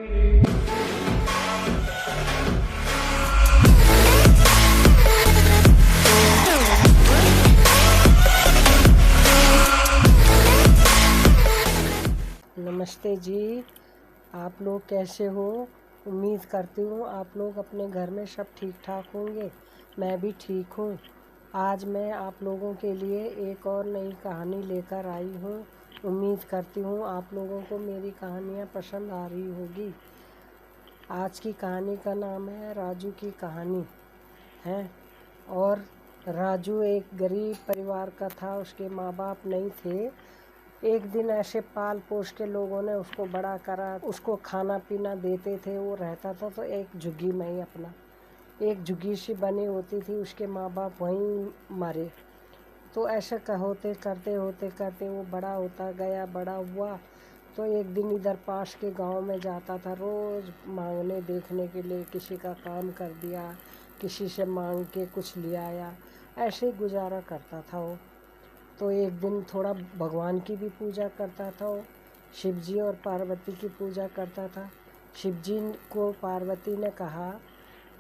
नमस्ते जी, आप लोग कैसे हो? उम्मीद करती हूँ आप लोग अपने घर में सब ठीक ठाक होंगे। मैं भी ठीक हूँ। आज मैं आप लोगों के लिए एक और नई कहानी लेकर आई हूँ। उम्मीद करती हूँ आप लोगों को मेरी कहानियाँ पसंद आ रही होगी। आज की कहानी का नाम है राजू की कहानी है। और राजू एक गरीब परिवार का था, उसके माँ बाप नहीं थे। एक दिन ऐसे पाल पोस के लोगों ने उसको बड़ा करा, उसको खाना पीना देते थे। वो रहता था तो एक झुग्गी में ही अपना, एक झुग्गी सी बनी होती थी। उसके माँ बाप वहीं मरे। तो ऐसे होते करते वो बड़ा होता गया, बड़ा हुआ। तो एक दिन इधर पास के गांव में जाता था, रोज़ मांगने देखने के लिए। किसी का काम कर दिया, किसी से मांग के कुछ ले आया, ऐसे ही गुजारा करता था वो। तो एक दिन थोड़ा भगवान की भी पूजा करता था वो। शिव जी और पार्वती की पूजा करता था। शिव जी को पार्वती ने कहा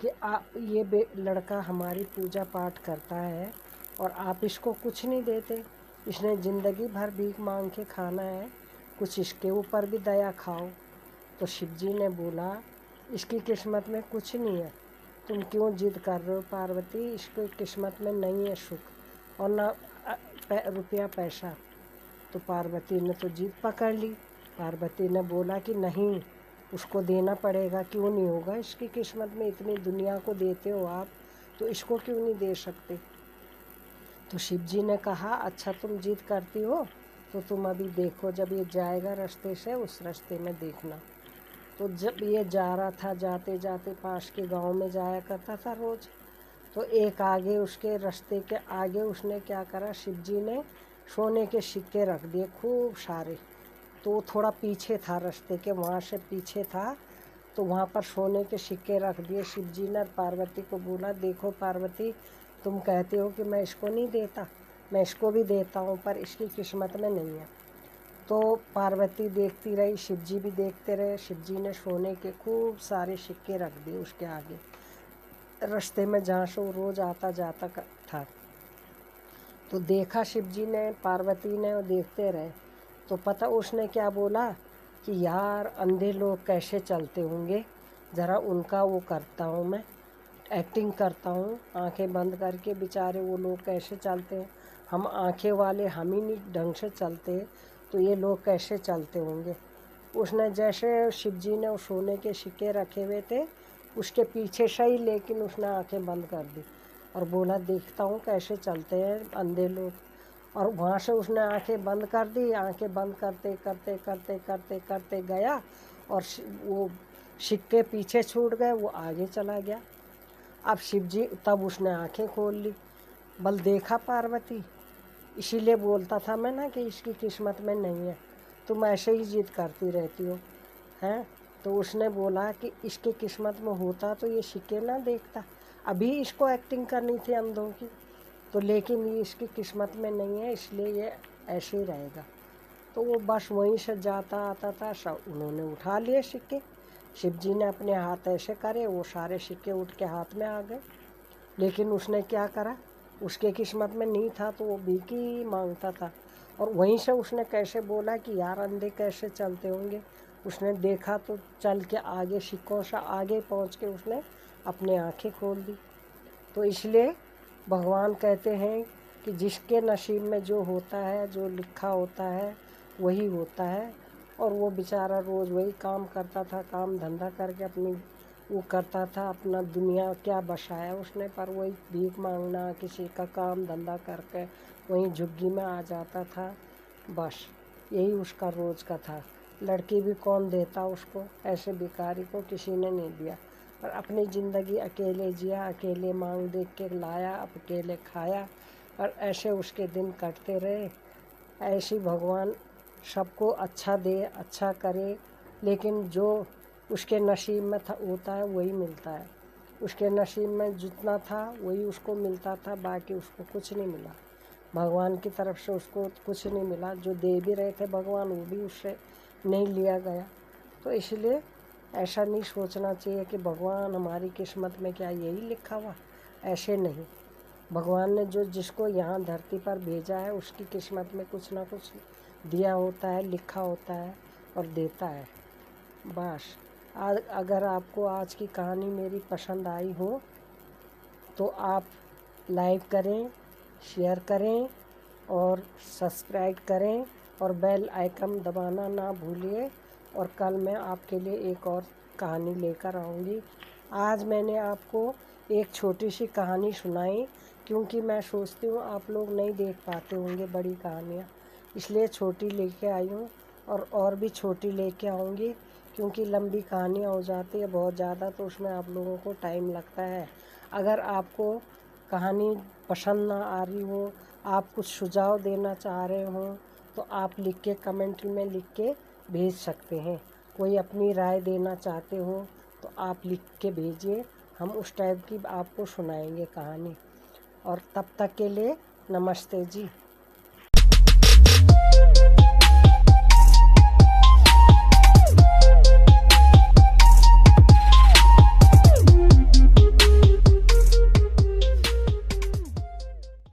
कि आप ये लड़का हमारी पूजा पाठ करता है और आप इसको कुछ नहीं देते। इसने ज़िंदगी भर भीख मांग के खाना है, कुछ इसके ऊपर भी दया खाओ। तो शिव जी ने बोला, इसकी किस्मत में कुछ नहीं है, तुम क्यों जिद कर रहे हो पार्वती? इसकी किस्मत में नहीं है सुख और ना रुपया पैसा। तो पार्वती ने तो जिद पकड़ ली। पार्वती ने बोला कि नहीं, उसको देना पड़ेगा। क्यों नहीं होगा इसकी किस्मत में? इतनी दुनिया को देते हो आप, तो इसको क्यों नहीं दे सकते? तो शिव जी ने कहा, अच्छा तुम जिद करती हो तो तुम अभी देखो, जब ये जाएगा रास्ते से, उस रास्ते में देखना। तो जब ये जा रहा था, जाते जाते पास के गांव में जाया करता था रोज़। तो एक आगे, उसके रास्ते के आगे उसने क्या करा, शिव जी ने सोने के सिक्के रख दिए खूब सारे। तो थोड़ा पीछे था रास्ते के, वहाँ से पीछे था। तो वहाँ पर सोने के सिक्के रख दिए। शिव जी ने पार्वती को बोला, देखो पार्वती, तुम कहते हो कि मैं इसको नहीं देता, मैं इसको भी देता हूँ, पर इसकी किस्मत में नहीं है। तो पार्वती देखती रही, शिव जी भी देखते रहे। शिव जी ने सोने के खूब सारे सिक्के रख दिए उसके आगे, रास्ते में जहाँ से वो रोज़ आता जाता था। तो देखा शिव जी ने, पार्वती ने, और देखते रहे। तो पता उसने क्या बोला कि यार, अंधे लोग कैसे चलते होंगे, ज़रा उनका वो करता हूँ, मैं एक्टिंग करता हूँ। आंखें बंद करके बेचारे वो लोग कैसे चलते हैं, हम आंखें वाले हम ही नहीं ढंग से चलते, तो ये लोग कैसे चलते होंगे। उसने जैसे शिव जी ने उस सोने के सिक्के रखे हुए थे उसके पीछे से ही, लेकिन उसने आंखें बंद कर दी और बोला, देखता हूँ कैसे चलते हैं अंधे लोग। और वहाँ से उसने आंखें बंद कर दी। आंखें बंद करते करते करते करते करते गया और वो सिक्के पीछे छूट गए, वो आगे चला गया। अब शिव जी, तब उसने आंखें खोल ली। बल देखा पार्वती, इसीलिए बोलता था मैं ना कि इसकी किस्मत में नहीं है, तुम ऐसे ही जिद करती रहती हो हैं। तो उसने बोला कि इसकी किस्मत में होता तो ये सिक्के ना देखता। अभी इसको एक्टिंग करनी थी अंधों की, तो लेकिन ये इसकी किस्मत में नहीं है, इसलिए ये ऐसे ही रहेगा। तो वो बस वहीं से जाता आता था, सब उन्होंने उठा लिए सिक्के। शिव जी ने अपने हाथ ऐसे करे, वो सारे सिक्के उठ के हाथ में आ गए। लेकिन उसने क्या करा, उसके किस्मत में नहीं था, तो वो भीख ही मांगता था। और वहीं से उसने कैसे बोला कि यार, अंधे कैसे चलते होंगे। उसने देखा तो चल के आगे, सिक्कों से आगे पहुंच के उसने अपनी आंखें खोल दी। तो इसलिए भगवान कहते हैं कि जिसके नसीब में जो होता है, जो लिखा होता है, वही होता है। और वो बेचारा रोज़ वही काम करता था, काम धंधा करके अपनी वो करता था, अपना दुनिया क्या बसाया उसने, पर वही भीख मांगना, किसी का काम धंधा करके वहीं झुग्गी में आ जाता था। बस यही उसका रोज़ का था। लड़की भी कौन देता उसको, ऐसे भिखारी को किसी ने नहीं दिया। और अपनी ज़िंदगी अकेले जिया, अकेले मांग देख के लाया, अकेले खाया, और ऐसे उसके दिन कटते रहे। ऐसी भगवान सबको अच्छा दे, अच्छा करे, लेकिन जो उसके नसीब में था होता है वही मिलता है। उसके नसीब में जितना था वही उसको मिलता था, बाकी उसको कुछ नहीं मिला। भगवान की तरफ से उसको कुछ नहीं मिला। जो दे भी रहे थे भगवान, वो भी उससे नहीं लिया गया। तो इसलिए ऐसा नहीं सोचना चाहिए कि भगवान हमारी किस्मत में क्या यही लिखा हुआ। ऐसे नहीं, भगवान ने जो जिसको यहाँ धरती पर भेजा है उसकी किस्मत में कुछ ना कुछ दिया होता है, लिखा होता है और देता है। बस अगर आपको आज की कहानी मेरी पसंद आई हो तो आप लाइक करें, शेयर करें और सब्सक्राइब करें और बेल आइकन दबाना ना भूलिए। और कल मैं आपके लिए एक और कहानी लेकर आऊँगी। आज मैंने आपको एक छोटी सी कहानी सुनाई क्योंकि मैं सोचती हूँ आप लोग नहीं देख पाते होंगे बड़ी कहानियाँ, इसलिए छोटी लेके आई हूँ। और भी छोटी लेके आऊँगी क्योंकि लंबी कहानियाँ हो जाती है बहुत ज़्यादा, तो उसमें आप लोगों को टाइम लगता है। अगर आपको कहानी पसंद ना आ रही हो, आप कुछ सुझाव देना चाह रहे हो तो आप लिख के कमेंट में लिख के भेज सकते हैं। कोई अपनी राय देना चाहते हो तो आप लिख के भेजिए, हम उस टाइप की आपको सुनाएंगे कहानी। और तब तक के लिए नमस्ते जी।